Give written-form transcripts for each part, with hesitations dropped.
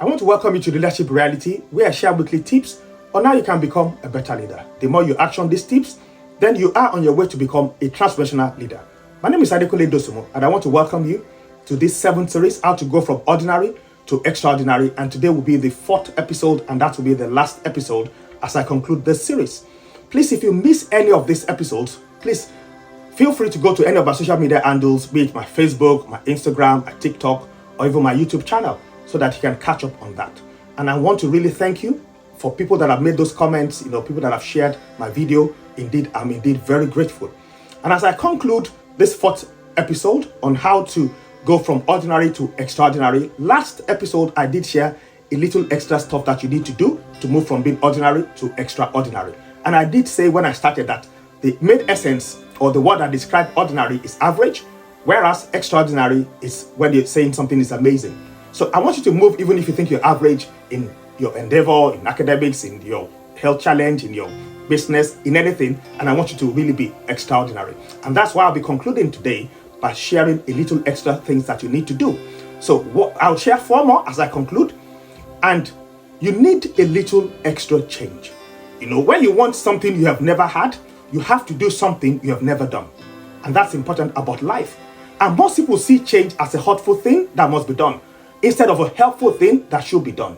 I want to welcome you to Leadership Reality, where I share weekly tips on how you can become a better leader. The more you action these tips, then you are on your way to become a transformational leader. My name is Adekunle Dosumo, and I want to welcome you to this 7th series, How to Go From Ordinary to Extraordinary. And today will be the 4th episode, and that will be the last episode as I conclude this series. Please, if you miss any of these episodes, please feel free to go to any of my social media handles, be it my Facebook, my Instagram, my TikTok, or even my YouTube channel, so that you can catch up on that. And I want to really thank you for people that have made those comments, people that have shared my video. Indeed, I'm indeed very grateful. And as I conclude this 4th episode on how to go from ordinary to extraordinary, last episode I did share a little extra stuff that you need to do to move from being ordinary to extraordinary. And I did say when I started that the main essence or the word that describes ordinary is average, whereas extraordinary is when you're saying something is amazing. So I want you to move even if you think you're average in your endeavor, in academics, in your health challenge, in your business, in anything, and I want you to really be extraordinary. And that's why I'll be concluding today by sharing a little extra things that you need to do. So I'll share 4 more as I conclude, and you need a little extra change. When you want something you have never had, you have to do something you have never done. And that's important about life. And most people see change as a hurtful thing that must be done, instead of a helpful thing that should be done.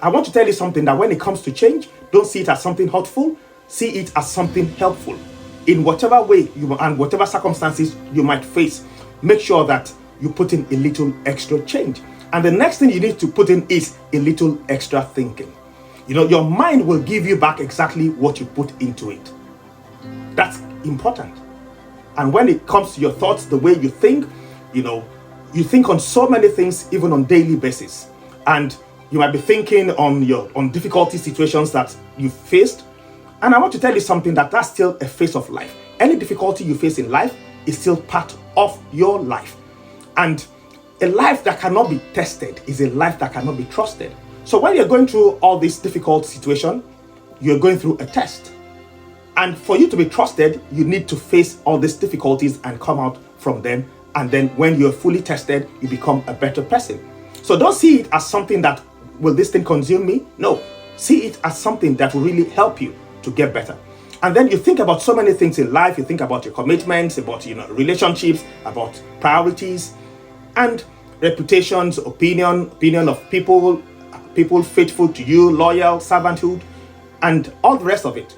I want to tell you something, that when it comes to change, don't see it as something hurtful, see it as something helpful. In whatever way and whatever circumstances you might face, make sure that you put in a little extra change. And the next thing you need to put in is a little extra thinking. Your mind will give you back exactly what you put into it. That's important. And when it comes to your thoughts, the way you think, you think on so many things, even on daily basis. And you might be thinking on difficulty situations that you faced. And I want to tell you something, that's still a phase of life. Any difficulty you face in life is still part of your life. And a life that cannot be tested is a life that cannot be trusted. So when you're going through all this difficult situation, you're going through a test. And for you to be trusted, you need to face all these difficulties and come out from them. And then when you're fully tested, you become a better person. So don't see it as something that, will this thing consume me? No, see it as something that will really help you to get better. And then you think about so many things in life. You think about your commitments, about relationships, about priorities, and reputations, opinion of people faithful to you, loyal, servanthood, and all the rest of it.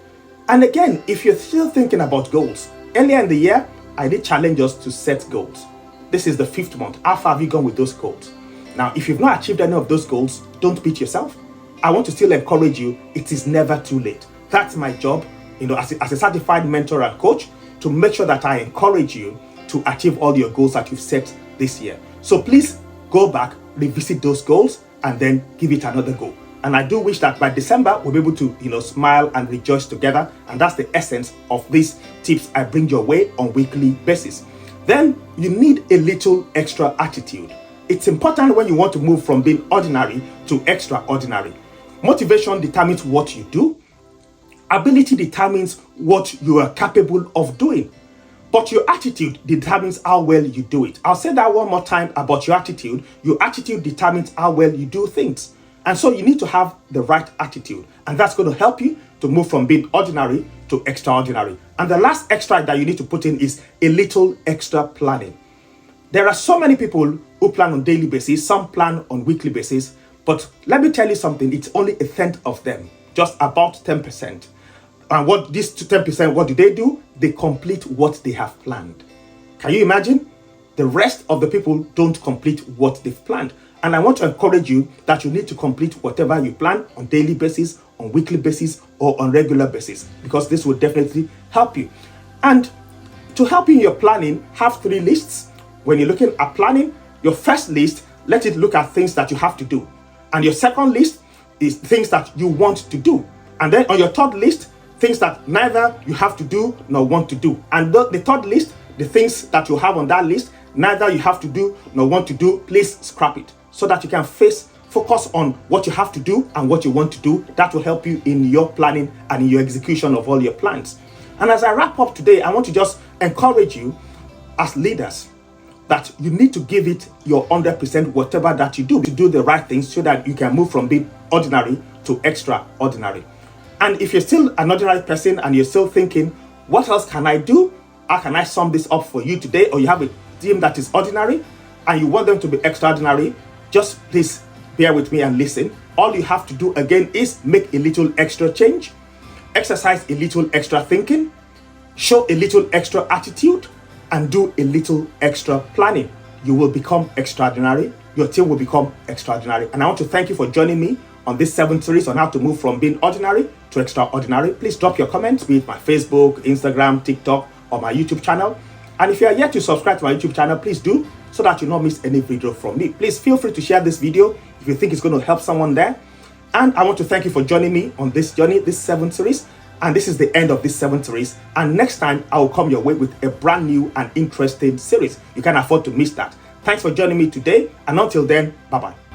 And again, if you're still thinking about goals, earlier in the year, I did challenge us to set goals. This is the 5th month. How far have you gone with those goals? Now, if you've not achieved any of those goals, don't beat yourself. I want to still encourage you. It is never too late. That's my job, as a certified mentor and coach, to make sure that I encourage you to achieve all your goals that you've set this year. So please go back, revisit those goals, and then give it another go. And I do wish that by December, we'll be able to, smile and rejoice together. And that's the essence of these tips I bring your way on weekly basis. Then you need a little extra attitude. It's important when you want to move from being ordinary to extraordinary. Motivation determines what you do. Ability determines what you are capable of doing. But your attitude determines how well you do it. I'll say that one more time about your attitude. Your attitude determines how well you do things. And so you need to have the right attitude. And that's going to help you to move from being ordinary to extraordinary. And the last extra that you need to put in is a little extra planning. There are so many people who plan on daily basis, some plan on weekly basis. But let me tell you something, it's only 1/10 of them, just about 10%. And what this 10%, what do? They complete what they have planned. Can you imagine? The rest of the people don't complete what they've planned. And I want to encourage you that you need to complete whatever you plan on daily basis, on weekly basis, or on regular basis, because this will definitely help you. And to help you in your planning, have 3 lists. When you're looking at planning, your first list, let it look at things that you have to do. And your second list is things that you want to do. And then on your third list, things that neither you have to do nor want to do. And the third list, the things that you have on that list, neither you have to do nor want to do, please scrap it, so that you can focus on what you have to do and what you want to do. That will help you in your planning and in your execution of all your plans. And as I wrap up today, I want to just encourage you as leaders, that you need to give it your 100%, whatever that you do, to do the right things so that you can move from being ordinary to extraordinary. And if you're still an ordinary person and you're still thinking, what else can I do? How can I sum this up for you today? Or you have a team that is ordinary and you want them to be extraordinary, just please bear with me and listen. All you have to do again is make a little extra change, exercise a little extra thinking, show a little extra attitude, and do a little extra planning. You will become extraordinary. Your team will become extraordinary. And I want to thank you for joining me on this 7th series on how to move from being ordinary to extraordinary. Please drop your comments, be it my Facebook, Instagram, TikTok, or my YouTube channel. And if you are yet to subscribe to my YouTube channel, please do, so that you not miss any video from me. Please feel free to share this video if you think it's going to help someone there. And I want to thank you for joining me on this journey, this 7th series. And this is the end of this 7th series. And next time, I will come your way with a brand new and interesting series. You can't afford to miss that. Thanks for joining me today. And until then, bye-bye.